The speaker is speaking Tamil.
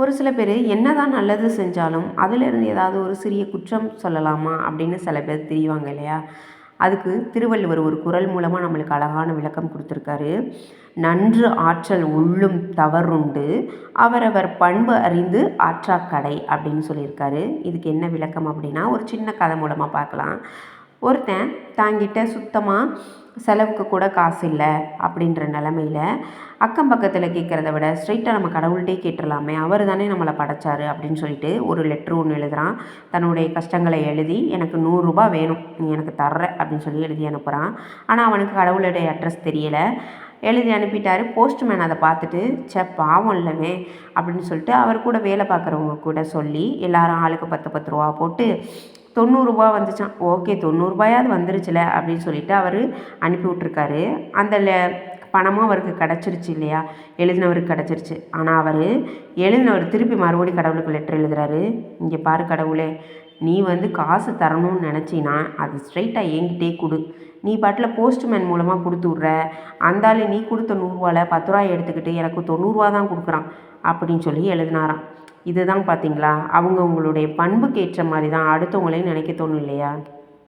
ஒரு சில பேர் என்னதான் நல்லது செஞ்சாலும் அதிலிருந்து ஏதாவது ஒரு சிறிய குற்றம் சொல்லலாமா அப்படின்னு சில பேர் தெரிவாங்க இல்லையா? அதுக்கு திருவள்ளுவர் ஒரு குறள் மூலமாக நம்மளுக்கு அழகான விளக்கம் கொடுத்துருக்காரு. நன்று ஆற்றல் உள்ளும் தவறுண்டு அவரவர் பண்பு அறிந்து ஆற்றாக்கடை அப்படின்னு சொல்லியிருக்காரு. இதுக்கு என்ன விளக்கம் அப்படின்னா ஒரு சின்ன கதை மூலமாக பார்க்கலாம். ஒருத்தன் தாங்கிட்ட சுத்தமாக செலவுக்கு கூட காசு இல்லை அப்படின்ற நிலமையில் அக்கம் பக்கத்தில் கேட்குறத விட ஸ்ட்ரைட்டாக நம்ம கடவுள்கிட்டே கேட்டுடலாமே, அவர் தானே நம்மளை படைச்சாரு அப்படின்னு சொல்லிட்டு ஒரு லெட்ரு ஒன்று எழுதுகிறான். தன்னுடைய கஷ்டங்களை எழுதி எனக்கு 100 ரூபா வேணும், நீ எனக்கு தர்ற அப்படின்னு சொல்லி எழுதி அனுப்புகிறான். ஆனால் அவனுக்கு கடவுளுடைய அட்ரஸ் தெரியலை. எழுதி அனுப்பிட்டாரு. போஸ்ட்மேன் அதை பார்த்துட்டு பாவம் இல்லவே அப்படின்னு சொல்லிட்டு அவர் கூட வேலை பார்க்குறவங்க கூட சொல்லி எல்லாரும் ஆளுக்கு 10 ரூபா போட்டு 90 ரூபா வந்துச்சான். ஓகே 90 ரூபாயாவது வந்துருச்சுல அப்படின்னு சொல்லிட்டு அவர் அனுப்பி விட்ருக்காரு. அந்த பணமும் அவருக்கு கிடச்சிருச்சு இல்லையா, எழுதினவருக்கு கிடச்சிருச்சு. ஆனால் அவர் எழுதினவர் திருப்பி மறுபடியும் கடவுளுக்கு லெட்டர் எழுதுறாரு. இங்கே பாரு கடவுளே, நீ காசு தரணும்னு நினச்சின்னா அது ஸ்ட்ரைட்டாக என்கிட்டே கொடு. நீ பாட்டில் போஸ்ட்மேன் மூலமாக கொடுத்து விட்ற. அந்தாள் நீ கொடுத்த 100 ரூபாவில் 10 ரூபாய் எடுத்துக்கிட்டு எனக்கு 90 ரூபா தான் கொடுக்குறான் அப்படின்னு சொல்லி எழுதினாராம். இதுதான் பார்த்தீங்களா, அவங்கவுங்களுடைய பண்புக்கு ஏற்ற மாதிரி தான் அடுத்தவங்களையும் நினைக்க தோணும் இல்லையா?